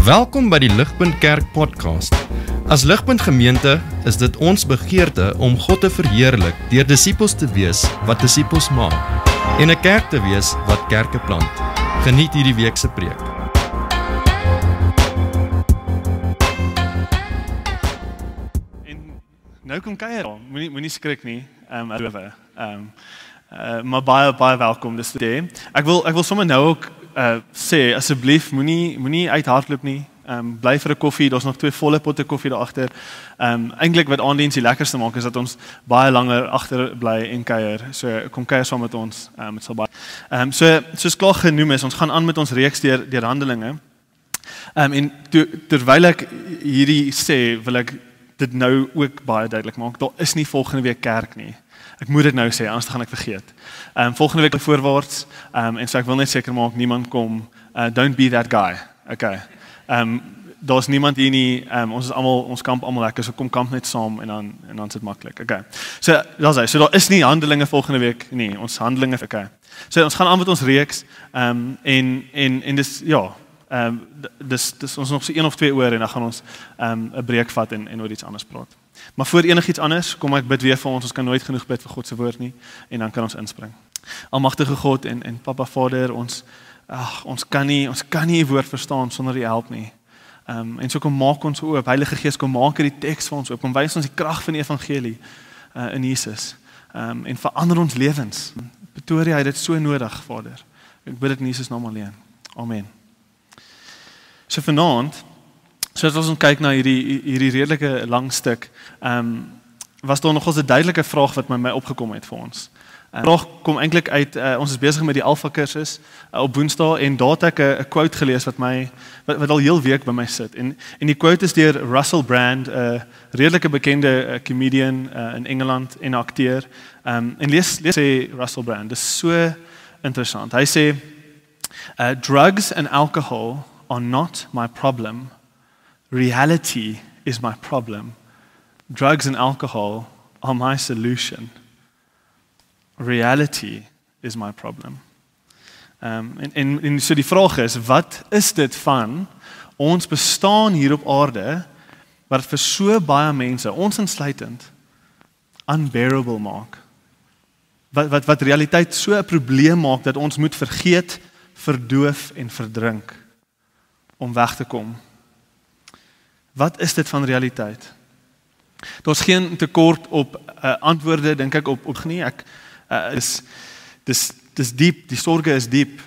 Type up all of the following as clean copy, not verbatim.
Welkom by die Ligpunt Kerk podcast. As Ligpunt Gemeente is dit ons begeerte om God te verheerlik deur disippels te wees wat disippels maak en 'n kerk te wees wat kerke plant. Geniet hierdie week se preek. En nou kom kuier. Moenie skrik nie. Maar baie welkom dis today. Ek wil sommer nou ook sê asseblief moenie uithardloop nie. Bly vir 'n koffie, daar's nog 2 volle potte koffie daar agter. Eintlik wat aandiens die lekkerste maak is dat ons baie langer agter bly en kuier. So kom kuier saam met ons. Dit sal baie. Soos klaar genoem is, ons gaan aan met ons reeks deur Handelinge. En terwyl ek hierdie sê, wil ek dit nou ook baie duidelik maak. Daar is nie volgende week kerk nie. Ek moet dit nou sê, anders gaan ek vergeet. Volgende week voorwaarts, en so ek wil net seker maak niemand kom. Don't be that guy. Okay. Daar's niemand hier nie. Ons kamp almal lekker, so kom kamp net saam en dan sit maklik. Okay. So daar is nie Handelinge volgende week nie. Ons Handelinge, okay. So ons gaan aan met ons reeks en dis ja, dis ons nog so 1 of 2 oor en dan gaan ons 'n breek vat en oor iets anders praat. Maar voor enigiets anders, kom ek bid weer vir ons kan nooit genoeg bid vir God se woord nie en dan kan ons inspring. Almagtige God en Papa Vader, ons kan nie U woord verstaan sonder U help nie. En so kom maak ons oop, Heilige Gees, kom maak hierdie teks vir ons oop, kom wys ons die krag van die evangelie in Jesus. En verander ons lewens. Pretoria het dit so nodig, Vader. Ek bid dit in Jesus naam alleen. Amen. So vanaand, soos ons kyk na hierdie redelike lang stuk, was daar nogals 'n duidelike vraag wat my opgekom het vir ons. Die vraag kom eintlik uit, ons is besig met die Alpha kursus op Woensdae en daar het ek 'n quote gelees wat al heel week by my sit. En die quote is deur Russell Brand, 'n redelike bekende comedian in Engeland en 'n akteur. En lees sê Russell Brand, dis so interessant. Hy sê, drugs and alcohol are not my problem. Reality is my problem. Drugs and alcohol are my solution. Reality is my problem. En so die vraag is, wat is dit van ons bestaan hier op aarde wat vir so baie mense, ons insluitend, unbearable maak? Wat realiteit so 'n probleem maak dat ons moet vergeet, verdoof en verdrink om weg te kom. Wat is dit van realiteit? Daar's geen tekort op antwoorde, dink ek op nie. Dis diep, die sorge is diep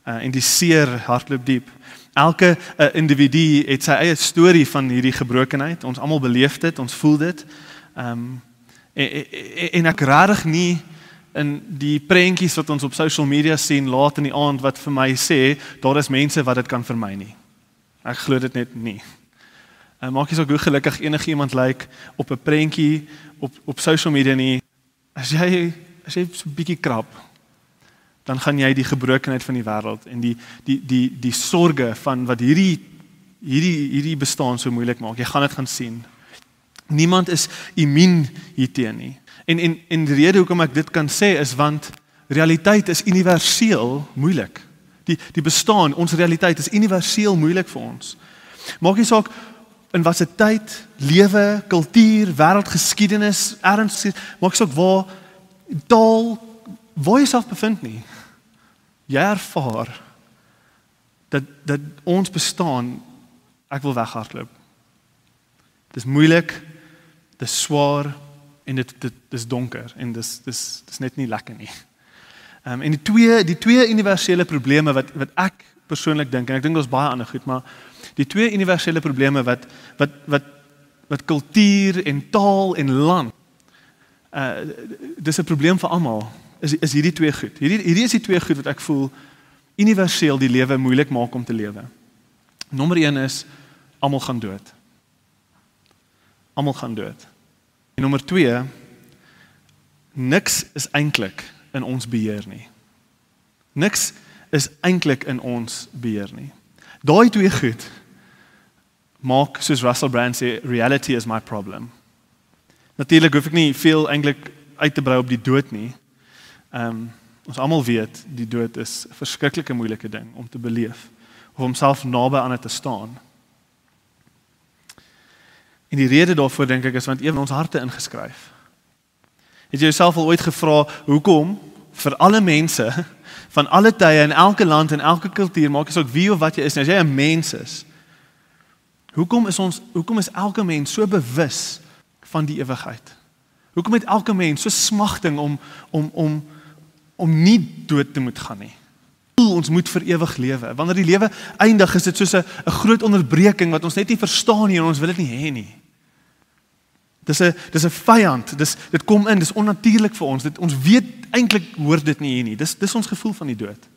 en die seer hardloop diep. Elke individu het sy eie storie van hierdie gebrokenheid. Ons almal beleef dit, ons voel dit. En ek rarig nie in die prentjies wat ons op social media sien laat in die aand wat vir my sê, daar is mense wat dit kan vermy nie. Ek glo dit net nie. Maak jy so hoe gelukkig enigiemand lyk op 'n prentjie op social media nie. As jy so 'n bietjie krap, dan gaan jy die gebrokenheid van die wêreld en die sorge van wat hierdie bestaan so moeilik maak. Jy gaan dit gaan sien. Niemand is immuun hierteen nie. En die rede hoekom ek dit kan sê is want realiteit is universeel moeilik. Die bestaan, ons realiteit is universeel moeilik vir ons. Maak nie saak in watter tyd, lewe, kultuur, wêreldgeskiedenis, erns, maak nie saak waar jy self bevind nie. Jy ervaar dat ons bestaan, ek wil weghardloop. Dis moeilik, dis swaar en dit is donker en dis net nie lekker nie. En die twee universele probleme wat ek persoonlik dink, en ek dink daar's baie ander goed, maar die 2 universele probleme wat kultuur en taal en land, dis 'n probleem vir almal, is hierdie 2 goed. Hierdie is die 2 goed wat ek voel universeel die lewe moeilik maak om te lewe. Nommer 1 is, almal gaan dood. Almal gaan dood. En nommer 2, niks is eintlik in ons beheer nie. Niks is eintlik in ons beheer nie. Daai 2 goed maak, soos Russell Brand sê, reality is my problem. Natuurlik hoef ek nie veel eintlik uit te brei op die dood nie. Ons almal weet, die dood is 'n verskriklike moeilike ding om te beleef, of om self naby aan dit te staan. En die rede daarvoor dink ek is want een van ons harte ingeskryf. Het jy jouself al ooit gevra, hoekom vir alle mense, van alle tye, in elke land, en elke kultuur, maak nie saak wie of wat jy is, as jy 'n mens is, hoekom is elke mens so bewus van die ewigheid? Hoekom het elke mens so smagting om nie dood te moet gaan nie? Ons moet vir ewig lewe. Wanneer die lewe eindig, is dit soos 'n groot onderbreking wat ons net nie verstaan nie en ons wil dit nie hê nie. Dis 'n vyand, dit kom in, dis onnatuurlik vir ons. Ons weet eintlik hoort dit nie hier nie. Dis ons gevoel van die dood.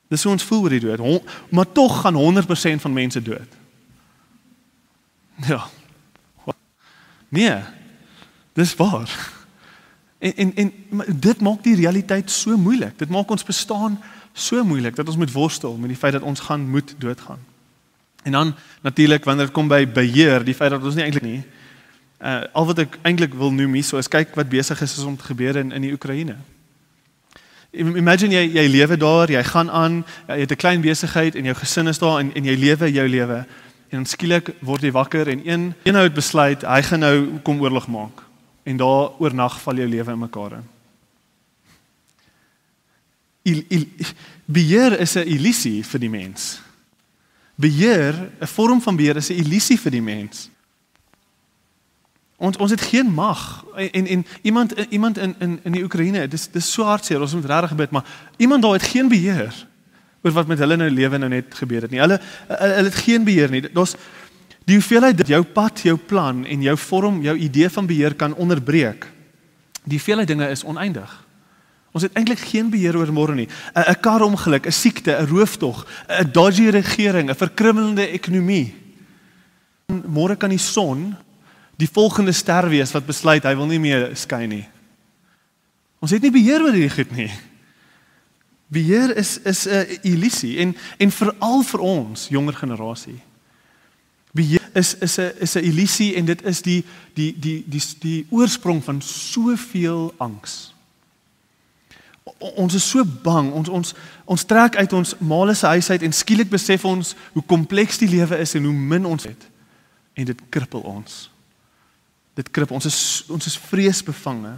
Dis hoe ons voel oor die dood. Maar tog gaan 100% van mense dood. Ja. Nee. Dis waar. En dit maak die realiteit so moeilik. Dit maak ons bestaan so moeilik dat ons moet worstel met die feit dat ons moet doodgaan. En dan natuurlik wanneer dit kom by beheer, die feit dat ons nie eintlik nie. Al wat ek eintlik wil noem hier, so is kyk wat besig is om te gebeur in die Oekraïne. Imagine jy lewe daar, jy gaan aan, jy het 'n klein besigheid en jou gesin is daar en jy lewe jou lewe. En dan skielik word jy wakker en een nou het besluit, hy gaan nou kom oorlog maak. En daar oornag val jou lewe in mekaar in. Beheer is 'n illusie vir die mens. Beheer, 'n vorm van beheer is 'n illusie vir die mens. Ons het geen mag. En iemand in die Oekraïne, dis so hartseer, ons moet regtig bid, maar iemand daar het geen beheer oor wat met hulle nou lewe nou net gebeur het nie. Hulle het geen beheer nie. Daar's die hoeveelheid dat jou pad, jou plan en jou vorm, jou idee van beheer kan onderbreek. Die hoeveelheid dinge is oneindig. Ons het eintlik geen beheer oor môre nie. 'n Karongeluk, 'n siekte, 'n rooftog, 'n dodgy regering, 'n verkrummelende ekonomie. Môre kan die son die volgende ster wees wat besluit hy wil nie meer skyn nie. Ons het nie beheer oor hierdie goed nie. Beheer is 'n illusie en veral vir ons jonger generasie. Beheer is 'n illusie en dit is die oorsprong van soveel angs. Ons is so bang, ons trek uit ons maale se huis uit en skielik besef ons hoe kompleks die lewe is en hoe min ons het. En dit krippel ons. Ons is vreesbevange.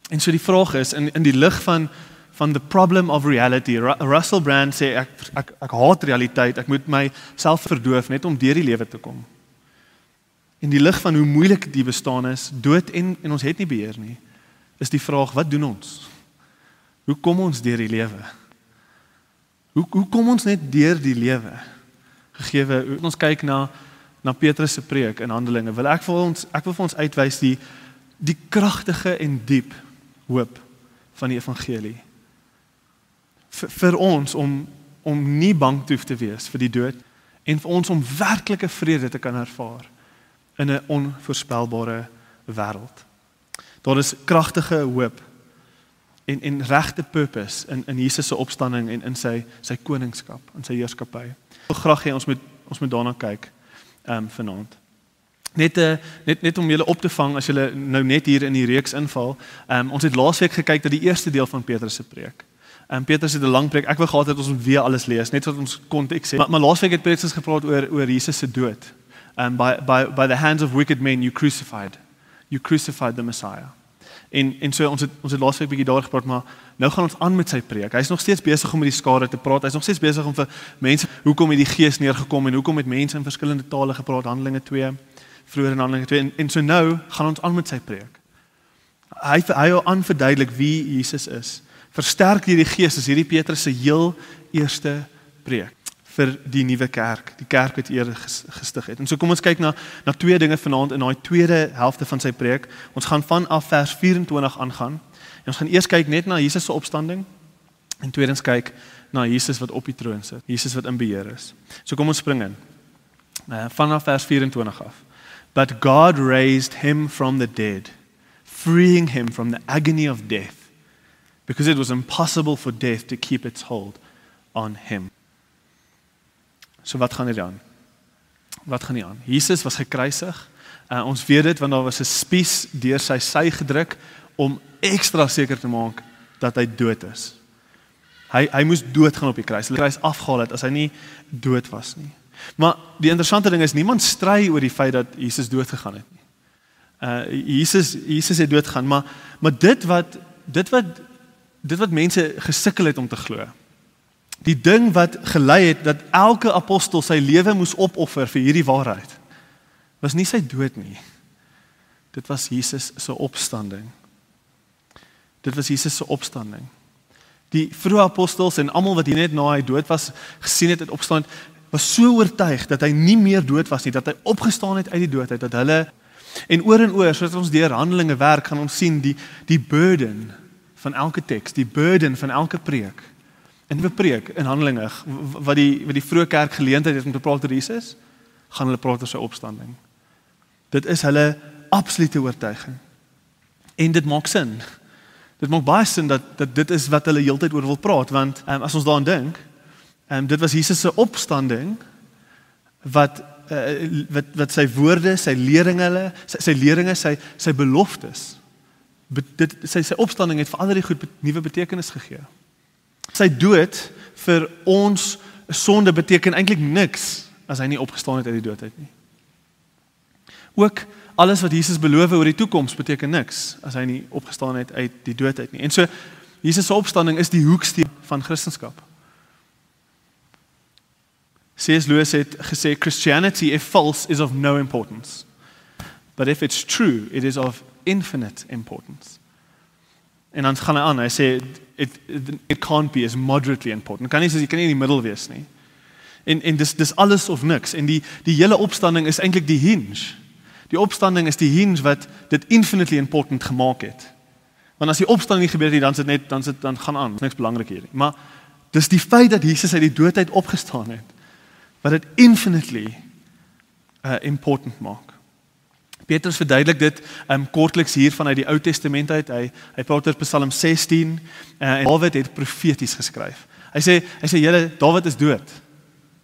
En so die vraag is, in die lig van the problem of reality, Russell Brand sê, ek haat realiteit, ek moet myself verdoof, net om deur die lewe te kom. In die lig van hoe moeilik die bestaan is, dood en ons het nie beheer nie, is die vraag, wat doen ons? Hoe kom ons deur die lewe? Hoe kom ons net deur die lewe? Gegewe, ons kyk na Petrus se preek in Handelinge, ek wil vir ons uitwys die kragtige en diep hoop van die evangelie. Vir ons om nie bang te hoef te wees vir die dood en vir ons om werklike vrede te kan ervaar in 'n onvoorspelbare wêreld. Daar is kragtige hoop en regte purpose in Jesus se opstanding en in sy koningskap, in sy heerskappy. Ek wil graag hê ons moet daarna kyk vanaand. Net om julle op te vang as julle nou net hier in die reeks inval. Ons het laasweek gekyk na die eerste deel van Petrus se preek. Petrus het 'n lang preek. Ek wil gehad het ons moet weer alles lees, net sodat ons konteks het. Maar laasweek het Petrus gepraat oor Jesus se dood. By the hands of wicked men you crucified the Messiah. En so ons het laasweek bietjie daar gepraat, maar nou gaan ons aan met sy preek. Hy's nog steeds besig om met die skare te praat. Hy's nog steeds besig om vir mense, hoekom het die Gees neergekom en hoekom het mense in verskillende tale gepraat, Handelinge 2, vroeër in Handelinge 2 en so nou gaan ons aan met sy preek. Hy wil aanverduidelik wie Jesus is. Versterk deur die Gees is hierdie Petrus se heel eerste preek vir die nuwe kerk, die kerk wat eers gestig het. En so kom ons kyk na twee dinge vanaand in daai tweede helfte van sy preek. Ons gaan vanaf vers 24 aangaan. En ons gaan eers kyk net na Jesus se opstanding en tweedens kyk na Jesus wat op die troon sit, Jesus wat in beheer is. So kom ons spring in. Vanaf vers 24 af. But God raised him from the dead, freeing him from the agony of death, because it was impossible for death to keep its hold on him. So wat gaan hier aan? Wat gaan hier aan? Jesus was gekruisig. Ons weet dit want daar was 'n spies deur sy sy gedruk om ekstra seker te maak dat hy dood is. Hy moes doodgaan op die kruis. Hulle kruis afgehaal het as hy nie dood was nie. Maar die interessante ding is, niemand stry oor die feit dat Jesus dood gegaan het nie. Jesus het dood gegaan, maar dit wat mense gesukkel het om te glo, die ding wat gelei het dat elke apostel sy lewe moes opoffer vir hierdie waarheid, was nie sy dood nie. Dit was Jesus se opstanding. Dit was Jesus se opstanding. Die vroeë apostels en almal wat hier net na hy dood was, gesien het opstaan, was so oortuig dat hy nie meer dood was nie, dat hy opgestaan het uit die doodheid, dat hulle, en oor, soos ons deur Handelinge werk, gaan ons sien die burden van elke teks, die burden van elke preek, en die preek in Handelinge, wat die vroeë kerk geleentheid het om te praat oor Jesus, gaan hulle praat oor sy opstanding. Dit is hulle absolute oortuiging. En dit maak sin. Dit maak baie sin dat dit is wat hulle heeltyd oor wil praat, want as ons daaraan dink, dit was Jesus se opstanding, wat sy woorde, sy leringe, sy beloftes, sy opstanding het vir al die goed nuwe betekenis gegee. Sy dood vir ons sonde beteken eintlik niks, as hy nie opgestaan het uit die doodheid nie. Ook alles wat Jesus beloof oor die toekoms beteken niks, as hy nie opgestaan het uit die doodheid nie. En so, Jesus se opstanding is die hoeksteen van Christendom. C.S. Lewis het gesê, Christianity, if false, is of no importance. But if it's true, it is of infinite importance. En dan gaan hy aan, hy sê, it can't be as moderately important. Jy kan nie in die middel wees nie. En dis alles of niks. En die hele opstanding is eintlik die hinge. Die opstanding is die hinge wat dit infinitely important gemaak het. Want as die opstanding nie gebeur het, dan gaan aan, niks belangrik hier. Maar dis die feit dat Jesus uit die doodheid opgestaan het, wat dit infinitely important maak. Petrus verduidelik dit kortliks hier vanuit die Ou Testament uit. Hy praat oor Psalm 16 en Dawid het profeties geskryf. Hy sê julle, Dawid is dood.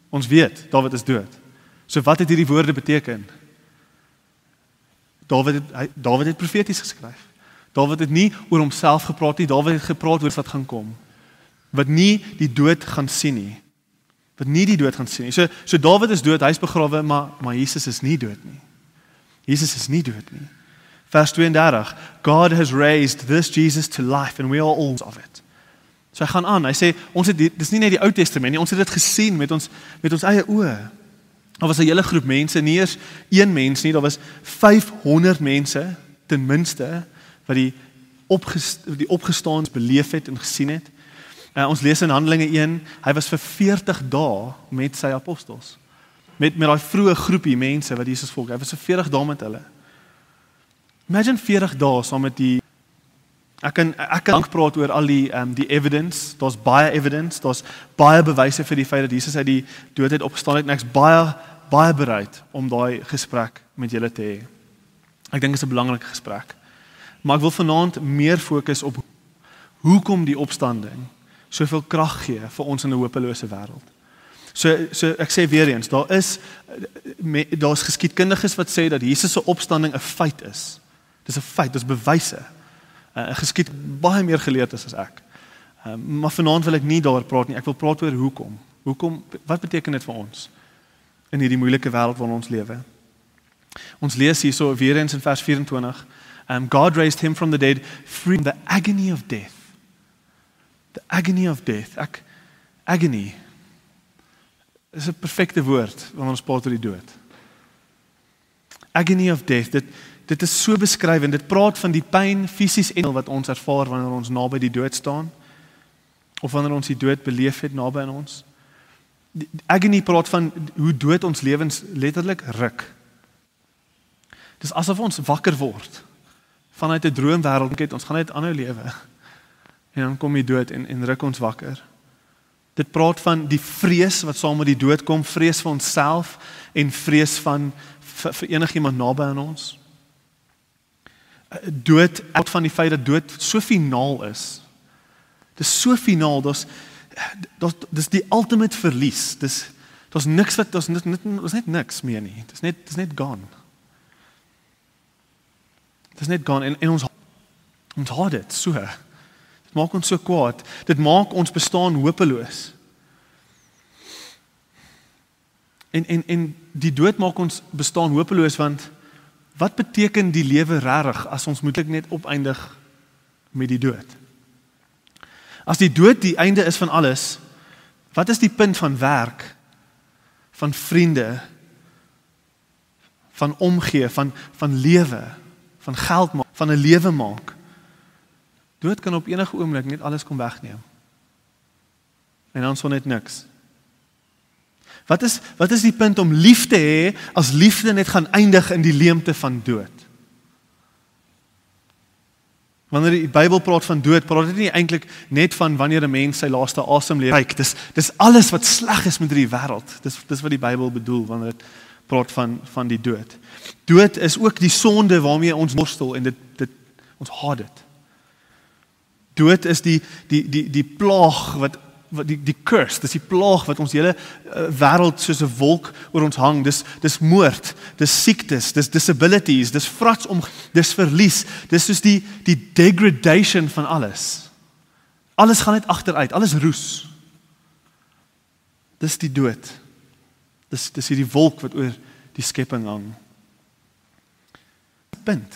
Ons weet, Dawid is dood. So wat het hierdie woorde beteken? Dawid het profeties geskryf. Dawid het nie oor homself gepraat nie, Dawid het gepraat oor wat gaan kom. Wat nie die dood gaan sien nie. So Dawid is dood, hy is begrawe, maar Jesus is nie dood nie. Jesus is nie dood nie. Vers 32, God has raised this Jesus to life and we are all of it. So hy gaan aan, hy sê, dis nie net die Ou Testament nie, ons het dit gesien met ons eie oë. Daar was 'n hele groep mense, nie eers een mens nie, daar was 500 mense, ten minste, wat die opgestaans beleef het en gesien het. Ons lees in Handelinge 1, hy was vir 40 dae met sy apostels. Met daai vroeë groepie mense wat Jesus volg. Hy was vir 40 dae met hulle. Imagine 40 dae saam met die Ek kan lank praat oor al die evidence, daar's baie bewyse vir die feit dat Jesus uit die doodheid opgestaan het en ek's baie bereid om daai gesprek met julle te hê. Ek dink dit is 'n belangrike gesprek. Maar ek wil vanaand meer fokus op hoekom die opstanding soveel krag gee vir ons in 'n hopelose wêreld. So ek sê weer eens, daar's geskiedkundiges wat sê dat Jesus se opstanding 'n feit is. Dis 'n feit, dis bewyse. Geskied baie meer geleerd is as ek. Maar vanaand wil ek nie daar praat nie, ek wil praat oor hoekom. Wat beteken dit vir ons in hierdie moeilike wêreld waarin ons lewe? Ons lees hierso weer eens in vers 24, God raised him from the dead, free from the agony of death. The agony of death. Agony is 'n perfekte woord wanneer ons praat oor die dood. Agony of death, dit is so beskrywend, dit praat van die pyn fisies en wat ons ervaar wanneer ons naby die dood staan, of wanneer ons die dood beleef het naby aan ons. Die agony praat van hoe dood ons lewens letterlik ruk. Dis asof ons wakker word, vanuit 'n droomwêreld, ons gaan net aanhou lewe, en dan kom die dood en ruk ons wakker. Dit praat van die vrees wat saam met die dood kom, vrees vir onsself en vrees vir enigiemand naby aan ons. Dood, praat van die feit dat dood so finaal is. Dis so finaal, dis die ultimate verlies. Daar's net niks meer nie. Dis net gone. Dis net gone en ons haat dit so. Dit maak ons so kwaad. Dit maak ons bestaan hopeloos. En die dood maak ons bestaan hopeloos, want wat beteken die lewe regtig as ons moeilik net opeindig met die dood? As die dood die einde is van alles, wat is die punt van werk, van vriende, van omgee, van lewe, van geld maak, van 'n lewe maak? Dood kan op enige oomblik net alles kom wegneem. En dan is net niks. Wat is die punt om lief te hê as liefde net gaan eindig in die leemte van dood? Wanneer die Bybel praat van dood, praat dit nie eintlik net van wanneer 'n mens sy laaste asem leer. Kyk, dis alles wat sleg is met hierdie wêreld. Dis wat die Bybel bedoel wanneer dit praat van die dood. Dood is ook die sonde waarmee ons worstel en ons haat dit. Dood is die plaag wat die curse, dis die plaag wat ons hele wêreld soos 'n wolk oor ons hang. Dis moord, dis siektes, dis disabilities, dis dis verlies, dis soos die degradation van alles. Alles gaan net agteruit, alles roes. Dis die dood. Dis hierdie wolk wat oor die skepping hang. Punt.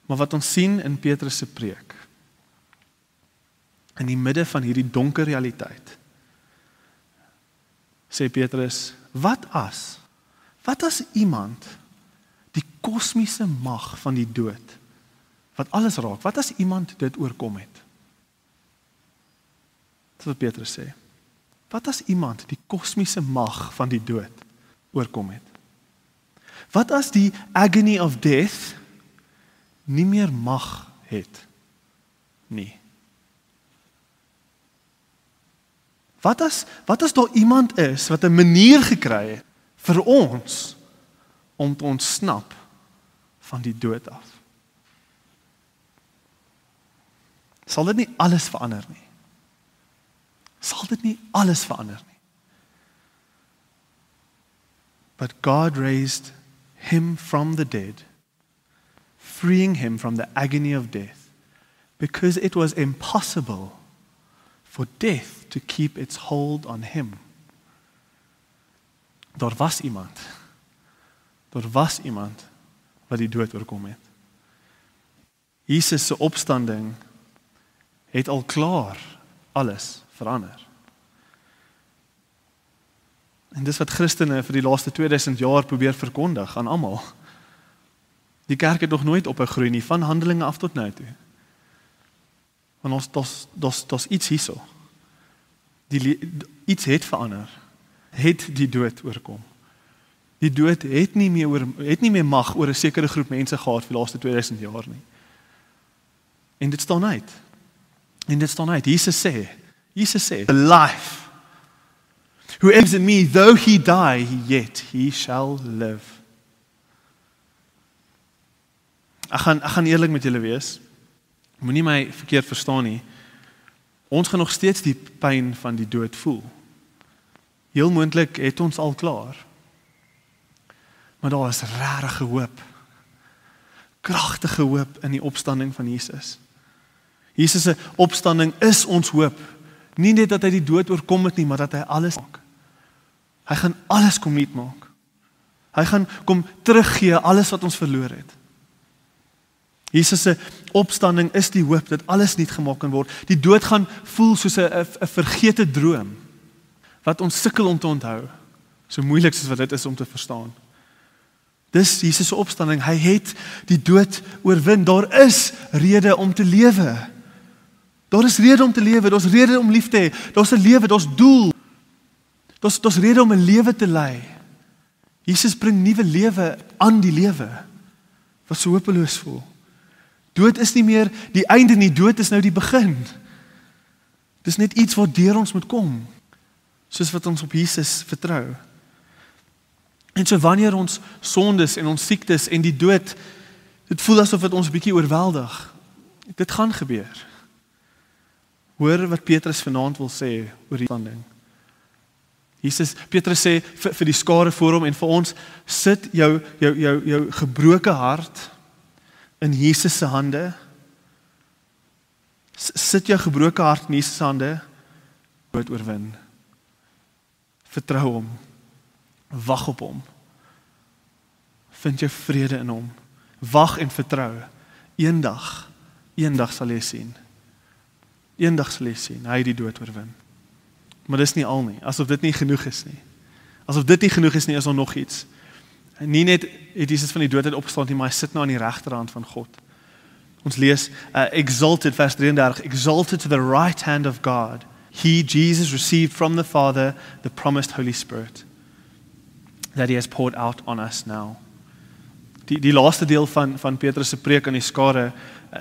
Maar wat ons sien in Petrus se preek, in die midde van hierdie donker realiteit, sê Petrus, wat as iemand die kosmiese mag van die dood, wat alles raak, wat as iemand dit oorkom het? Dit is wat Petrus sê. Wat as iemand die kosmiese mag van die dood oorkom het? Wat as die agony of death nie meer mag het nie? Wat as daar iemand is wat 'n manier gekry het vir ons om te ontsnap van die dood af? Sal dit nie alles verander nie? Sal dit nie alles verander nie? But God raised him from the dead, freeing him from the agony of death, because it was impossible for death to keep its hold on him. Daar was iemand wat die dood oorkom het. Jesus se opstanding het al klaar alles verander. En dis wat Christene vir die laaste 2000 jaar probeer verkondig aan almal. Die kerk het nog nooit opgegroei nie, van Handelinge af tot nou toe. Want daar's iets hierso. Iets het verander. Het die dood oorkom. Die dood het nie meer mag oor 'n sekere groep mense gehad vir die laaste 2000 jaar nie. En dit staan uit. Jesus sê, the life, who lives in me, though he die, yet he shall live. Ek gaan eerlik met julle wees. Moenie my verkeerd verstaan nie. Ons gaan nog steeds die pyn van die dood voel. Heel moontlik het ons al klaar. Maar daar is regtig hoop. Kragtige hoop in die opstanding van Jesus. Jesus se opstanding is ons hoop. Nie net dat hy die dood oorkom het nie, maar dat hy alles maak. Hy gaan alles kom nuut maak. Hy gaan kom teruggee alles wat ons verloor het. Jesus se opstanding is die hoop dat alles nuut gemaak kan word. Die dood gaan voel soos 'n vergete droom wat ons sukkel om te onthou. So moeilik soos wat dit is om te verstaan. Dis Jesus se opstanding. Hy het die dood oorwin. Daar is rede om te lewe. Daar is rede om te lewe. Daar's rede om lief te hê. Daar's 'n lewe, daar's doel. Daar's rede om 'n lewe te lei. Jesus bring nuwe lewe aan die lewe wat so hopeloos voel. Dood is nie meer die einde nie, dood is nou die begin. Dis net iets wat deur ons moet kom, soos wat ons op Jesus vertrou. En so wanneer ons sondes en ons siektes en die dood, dit voel asof dit ons 'n bietjie oorweldig. Dit gaan gebeur. Hoor wat Petrus vanaand wil sê oor die opstanding. Petrus sê vir die skare voor hom en vir ons, sit jou gebroke hart in Jesus se hande. Sit jou gebroke hart in Jesus se hande. dood oorwin. Vertrou hom. Wag op hom. Vind jou vrede in hom. Wag en vertrou. Eendag sal jy sien. Eendag sal jy sien, hy het die dood oorwin. Maar dis nie al nie, asof dit nie genoeg is nie. Asof dit nie genoeg is nie, is daar nog iets. Nie net het Jesus van die dood uit opgestaan nie, maar hy sit nou aan die regterhand van God. Ons lees, exalted, vers 33, exalted to the right hand of God. He, Jesus, received from the Father the promised Holy Spirit that he has poured out on us now. Die laaste deel van Petrus se preek aan die skare,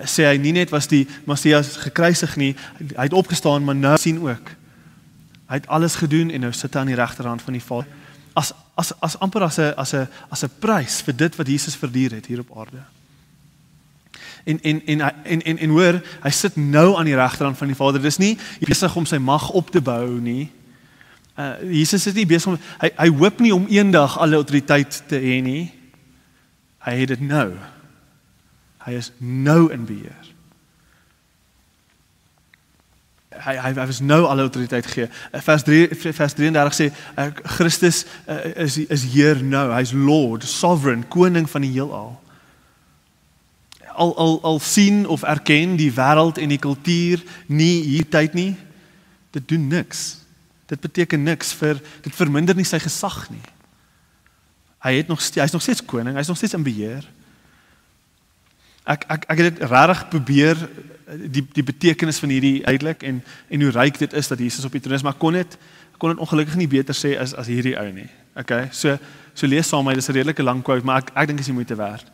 sê hy nie net was die Messias gekruisig nie, hy het opgestaan, maar nou sien ook. Hy het alles gedoen en nou sit hy aan die regterhand van die Vader. As amper as 'n prys vir dit wat Jesus verduur het hier op aarde. En hoor, hy sit nou aan die regterhand van die Vader. Dis nie besig om sy mag op te bou nie. Jesus is nie besig om hy hoop nie om eendag alle autoriteit te hê nie. Hy het dit nou. Hy is nou in beheer. Hy was nou alle autoriteit gegee. Vers 33 sê, Christus is Heer nou. Hy's Lord, Sovereign, koning van die heelal. Al sien of erken die wêreld en die kultuur nie hier tyd nie, dit doen niks. Dit beteken niks dit verminder nie sy gesag nie. Hy's nog steeds koning, hy's nog steeds in beheer. Ek het dit regtig probeer die betekenis van hierdie uitlik en hoe ryk dit is dat Jesus op die troon is, maar kon dit ongelukkig nie beter sê as hierdie ou nie. Okay, so lees saam met my, dis 'n redelike lang quote, maar ek dink is die moeite werd.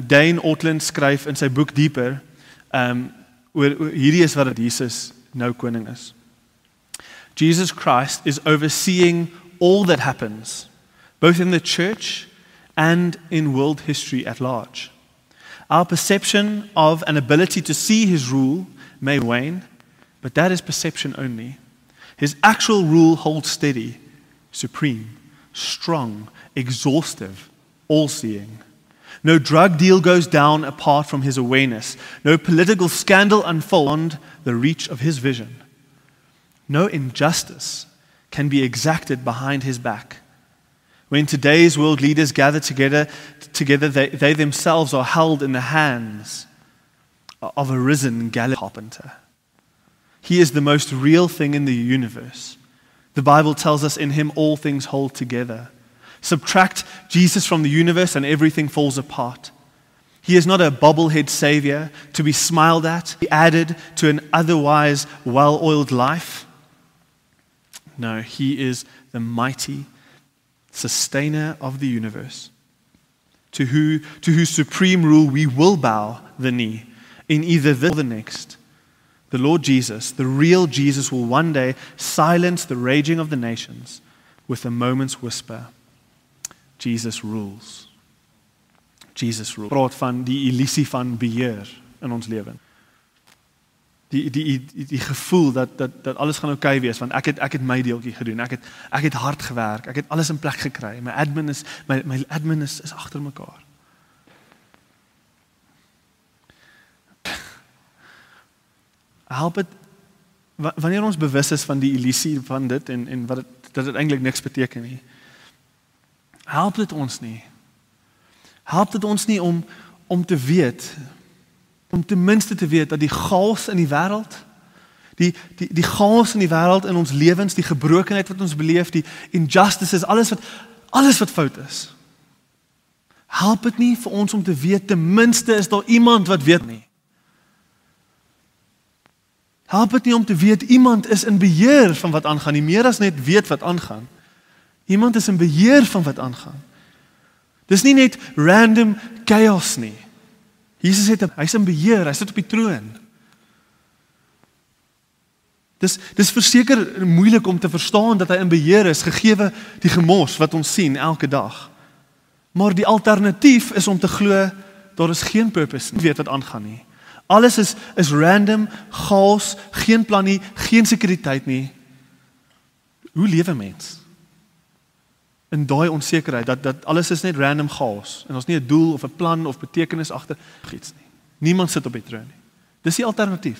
Dane Ortlund skryf in sy boek Deeper, oor hierdie is wat Jesus nou koning is. Jesus Christ is overseeing all that happens, both in the church and in world history at large. Our perception of an ability to see his rule may wane, but that is perception only. His actual rule holds steady, supreme, strong, exhaustive, all-seeing. No drug deal goes down apart from his awareness. No political scandal unfolds beyond the reach of his vision. No injustice can be exacted behind his back. When today's world leaders gather together they themselves are held in the hands of a risen Galilean carpenter. He is the most real thing in the universe. The Bible tells us in him all things hold together. Subtract Jesus from the universe and everything falls apart. He is not a bobblehead savior to be smiled at, added to an otherwise well-oiled life. No, he is the mighty sustainer of the universe, to whose supreme rule we will bow the knee in either this or the next. The Lord Jesus, the real Jesus, will one day silence the raging of the nations with a moment's whisper. Jesus rules. Jesus rules. Praat van die illusie van beheer in ons lewe. Die gevoel dat alles gaan oukei wees, want ek het my deeltjie gedoen, ek het hard gewerk, ek het alles in plek gekry, my admin is agter mekaar. Help dit, wanneer ons bewus is van die illusie van dit, en dat dit eintlik niks beteken nie, help dit ons nie. Help dit ons nie om te weet, om ten minste te weet dat die chaos in die wêreld, die chaos in die wêreld in ons lewens, die gebrokenheid wat ons beleef, die injustices, alles wat fout is. Help dit nie vir ons om te weet, ten minste is daar iemand wat weet nie. Help dit nie om te weet, iemand is in beheer van wat aangaan, nie meer as net weet wat aangaan. Iemand is in beheer van wat aangaan. Dis nie net random chaos nie. Jesus hy's in beheer, hy sit op die troon. Dis verseker moeilik om te verstaan dat hy in beheer is, gegeewe die gemors wat ons sien elke dag. Maar die alternatief is om te glo, daar is geen purpose nie, weet wat aangaan nie. Alles is random, chaos, geen plan nie, geen sekuriteit nie. Hoe lewe mens? In daai onsekerheid, dat alles is net random chaos, en ons nie 'n doel of 'n plan of betekenis agter iets nie. Niemand sit op die troon nie. Dis die alternatief.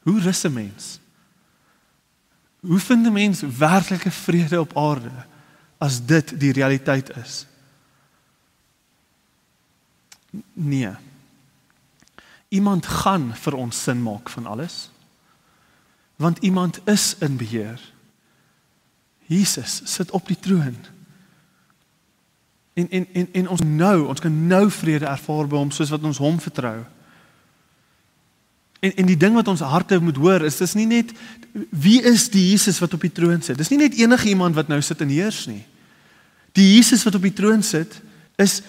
Hoe rus 'n mens? Hoe vind 'n mens werklike vrede op aarde as dit die realiteit is? Nee. Iemand gaan vir ons sin maak van alles, want iemand is in beheer. Jesus sit op die troon. En ons kan nou vrede ervaar by hom, soos wat ons hom vertrou. En die ding wat ons harte moet hoor, is dis nie net, wie is die Jesus wat op die troon sit? Dis nie net enige iemand wat nou sit en heers nie. Die Jesus wat op die troon sit, is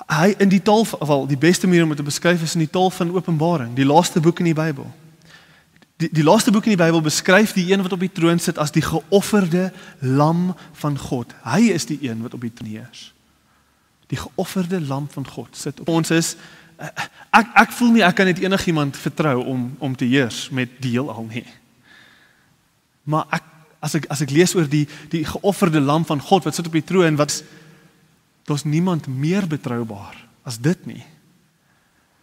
hy in die taal, wel, die beste manier om dit te beskryf is in die taal van Openbaring, die laaste boek in die Bybel. Die laaste boek in die Bybel beskryf die een wat op die troon sit as die geofferde lam van God. Hy is die een wat op die troon heers. Die geofferde lam van God sit op ons is, ek voel nie, ek kan net enigiemand vertrou om te heers met die heelal nie. Maar as ek lees oor die geofferde lam van God wat sit op die troon, daar's niemand meer betroubaar as dit nie.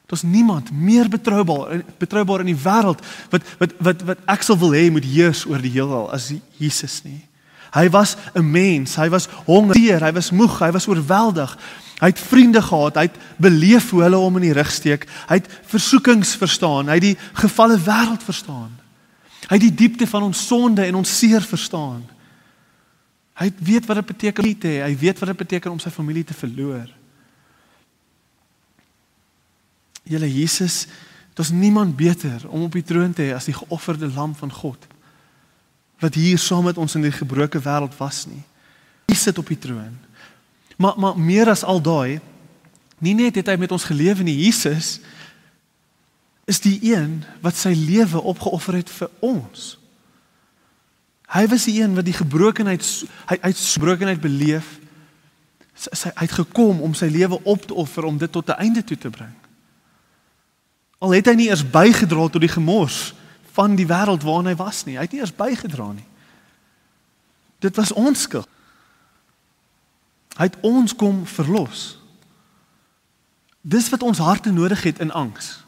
Daar's niemand meer betroubaar in die wêreld wat ek sal wil hê moet heers oor die heelal as Jesus nie. Hy was 'n mens, hy was honger, hy was moeg, hy was oorweldig. Hy het vriende gehad, hy het beleef hoe hulle hom in die rug steek. Hy het versoekings verstaan, hy het die gevalle wêreld verstaan. Hy het die diepte van ons sonde en ons seer verstaan. Hy weet wat dit beteken om te hê, hy weet wat dit beteken om sy familie te verloor. Julle Jesus, daar's niemand beter om op die troon te hê as die geofferde lam van God, wat hier saam met ons in die gebroke wêreld was nie. Hy sit op die troon. Maar meer as al daai, nie net het hy met ons gelewe nie, Jesus is die een wat sy lewe opgeoffer het vir ons. Hy was die een wat die gebrokenheid beleef. Hy het gekom om sy lewe op te offer, om dit tot 'n einde toe te bring. Al het hy nie eers bygedra tot die gemors van die wêreld waarin hy was nie. Hy het nie eers bygedra nie. Dit was ons skuld. Hy het ons kom verlos. Dis wat ons harte nodig het in angs.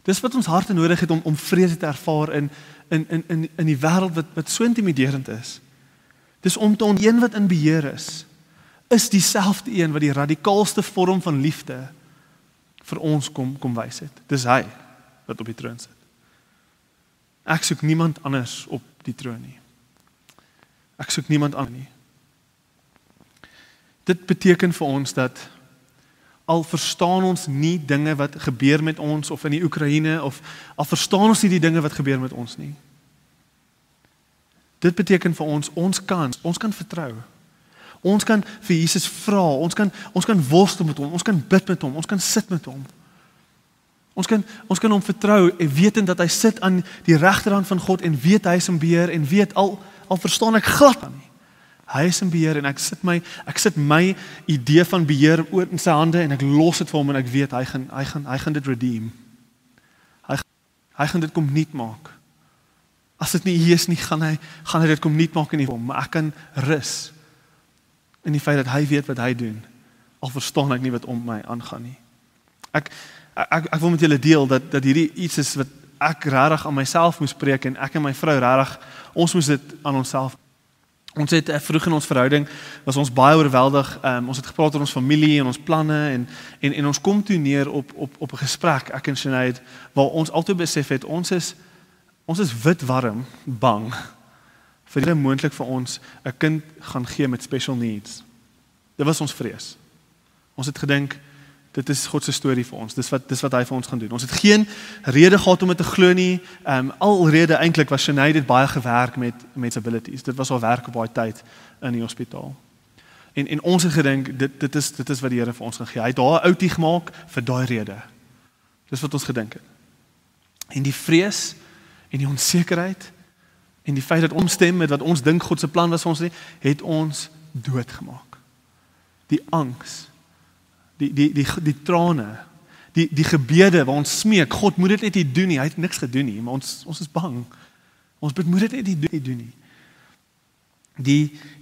Dis wat ons harte nodig het om vrede te ervaar in die wêreld wat so intimiderend is. Dis om te een wat in beheer is dieselfde een wat die radikaalste vorm van liefde vir ons kom wys het. Dis hy wat op die troon sit. Ek soek niemand anders op die troon nie. Ek soek niemand anders nie. Dit beteken vir ons dat al verstaan ons nie dinge wat gebeur met ons of in die Oekraïne, of al verstaan ons nie die dinge wat gebeur met ons nie. Dit beteken vir ons kan vertrou. Ons kan vir Jesus vra, ons kan worstel met hom, ons kan bid met hom, ons kan sit met hom. Ons kan hom vertrou en wetend dat hy sit aan die regterhand van God en weet hy is in beheer en weet al verstaan ek glad nie. Hy is in beheer en ek sit my idee van beheer oor in sy hande en ek los dit vir hom en ek weet hy gaan dit redeem. Hy gaan dit kom nuut maak. As dit nie hier is nie, gaan hy dit kom nuut maak in die hom, maar ek kan rus in die feit dat hy weet wat hy doen. Al verstaan ek nie wat om my aangaan nie. Ek wil met julle deel dat hierdie iets is wat ek regtig aan myself moes preek en ek en my vrou regtig, ons moes dit aan onsself. Ons het vroeg in ons verhouding, was ons baie oorweldig, ons het gepraat oor ons familie en ons planne en ons kom toe neer op 'n gesprek, ek en Sinead, waar ons altyd besef het, ons is wit warm, bang, vir dit moontlik vir ons 'n kind gaan gee met special needs. Dit was ons vrees. Ons het gedink, dit is God se storie vir ons, dis wat hy vir ons gaan doen. Ons het geen rede gehad om dit te glo nie, alrede eintlik was Sinead het baie gewerk met disabilities, dit was al werk op baie tyd in die hospitaal. En ons het gedink, dit is wat die Here vir ons gaan gee. Hy het daar 'n outie gemaak vir daai rede. Dis wat ons gedink het. En die vrees en die onsekerheid en die feit dat ons stem met wat ons dink God se plan was vir ons, het ons doodgemaak. Die angs, die trane, die gebede waar ons smeek, God moet dit net nie doen nie, hy het niks gedoen nie, maar ons is bang. Ons bid moet dit net nie doen nie.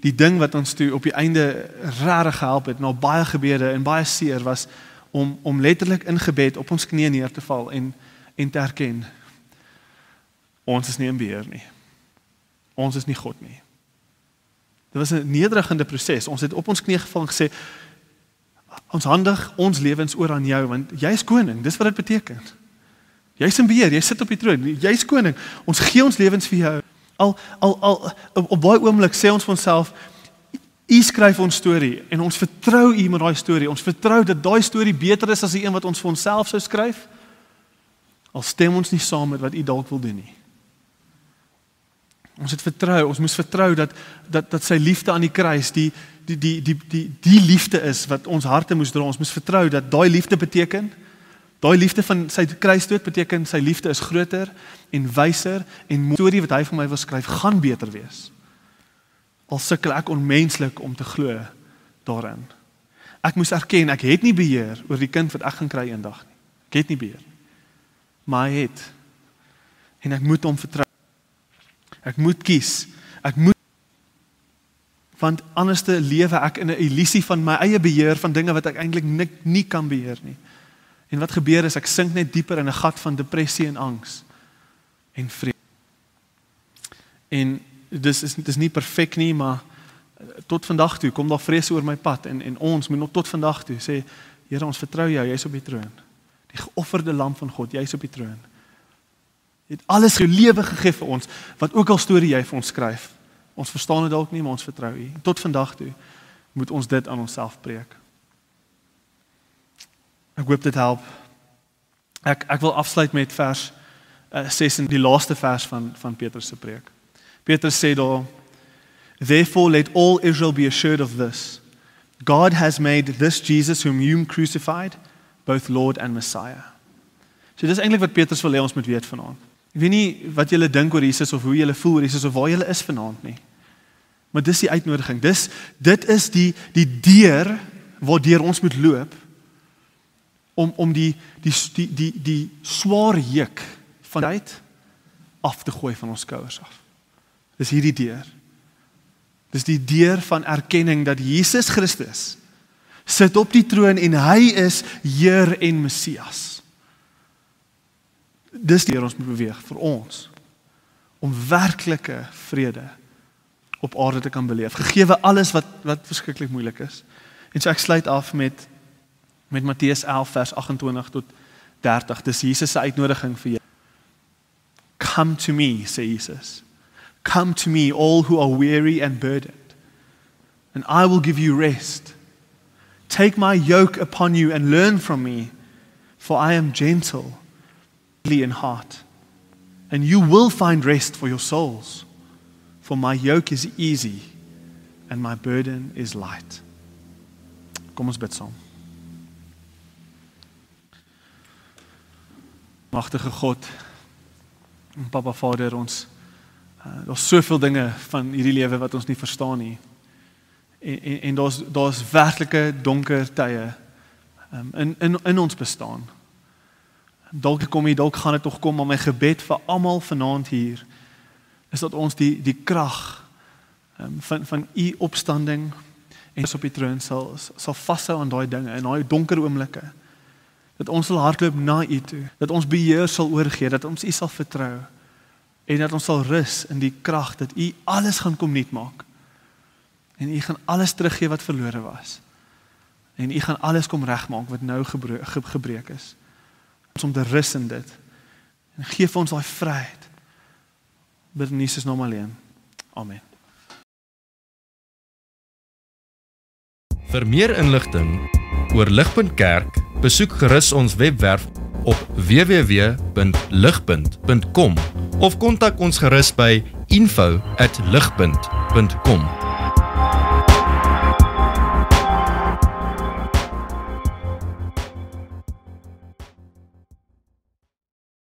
Die ding wat ons toe op die einde regtig gehelp het, na baie gebede en baie seer, was om letterlik in gebed op ons knieë neer te val en te erken, ons is nie in beheer nie. Ons is nie God nie. Dit was 'n nederigende proses. Ons het op ons knie geval en gesê, ons handig ons lewens oor aan jou, want jy is koning, dis wat dit beteken. Jy is in beheer, jy sit op die troon, jy is koning, ons gee ons lewens vir jou. Op baie oomblik sê ons vir onsself, U skryf ons storie, en ons vertrou U met daai storie, ons vertrou dat daai storie beter is as die een wat ons vir onsself sou skryf, al stem ons nie saam met wat U dalk wil doen nie. Ons moes vertrou dat sy liefde aan die kruis, die liefde is wat ons harte moes dra. Ons moes vertrou dat daai liefde beteken, daai liefde van sy kruisdood beteken, sy liefde is groter en wyser en die storie wat hy vir my wil skryf, gaan beter wees. Al sukkel ek onmenslik om te glo daarin. Ek moes erken, ek het nie beheer oor die kind wat ek gaan kry eendag nie. Ek het nie beheer. Maar hy het. En ek moet hom vertrou. Ek moet kies. Want anders te lewe ek in 'n illusie van my eie beheer van dinge wat ek eintlik nie kan beheer nie. En wat gebeur is, ek sink net dieper in 'n gat van depressie en angs en vrede. En dis nie perfek nie, maar tot vandag toe kom daar vrese oor my pad en ons moet nog tot vandag toe sê, Here, ons vertrou jou, jy is op die troon. Die geofferde lam van God, jy is op die troon. Jy het alles jou lewe gegee vir ons, wat ook al storie jy vir ons skryf. Ons verstaan dit dalk nie, maar ons vertrou U. Tot vandag toe moet ons dit aan onsself preek. Ek hoop dit help. Ek wil afsluit met vers 6 in die laaste vers van Petrus se preek. Petrus sê daar, Therefore let all Israel be assured of this. God has made this Jesus whom you crucified, both Lord and Messiah. So dis eintlik wat Petrus wil hê ons moet weet vanaand. Ek weet nie wat julle dink oor Jesus of hoe julle voel oor Jesus of waar julle is vanaand nie. Maar dis die uitnodiging. Dit is die deur waardeur ons moet loop om die swaar juk van tyd af te gooi van ons skouers af. Dis hierdie deur. Dis die deur van erkenning dat Jesus Christus sit op die troon en hy is Heer en Messias. Dis deur ons moet beweeg vir ons om werklike vrede op aarde te kan beleef, gegeewe alles wat verskriklik moeilik is. En so ek sluit af met Matteus 11 vers 28 tot 30. Dis Jesus se uitnodiging vir jou. Come to me, sê Jesus. Come to me, all who are weary and burdened, and I will give you rest. Take my yoke upon you and learn from me, for I am gentle in heart, and you will find rest for your souls. For my yoke is easy and my burden is light. Kom ons bid saam. Magtige God, Papa Vader, daar's soveel dinge van hierdie lewe wat ons nie verstaan nie. En daar's werklike donker tye in ons bestaan. Dalk kom jy, dalk gaan dit nog kom, maar my gebed vir almal vanaand hier is dat ons die krag van U opstanding en op die troon sal vashou aan daai dinge, in daai donker oomblikke. Dat ons sal hardloop na U toe, dat ons beheer sal oorgee, dat ons U sal vertrou en dat ons sal rus in die krag dat U alles gaan kom nuut maak. En U gaan alles teruggee wat verlore was. En U gaan alles kom regmaak wat nou gebreek is. Om te rus in dit. En gee vir ons daai vryheid. Bid in Jesus naam alleen. Amen. Vir meer inligting oor Ligpunt Kerk, besoek gerus ons webwerf op www.ligpunt.com of kontak ons gerus by info@ligpunt.com.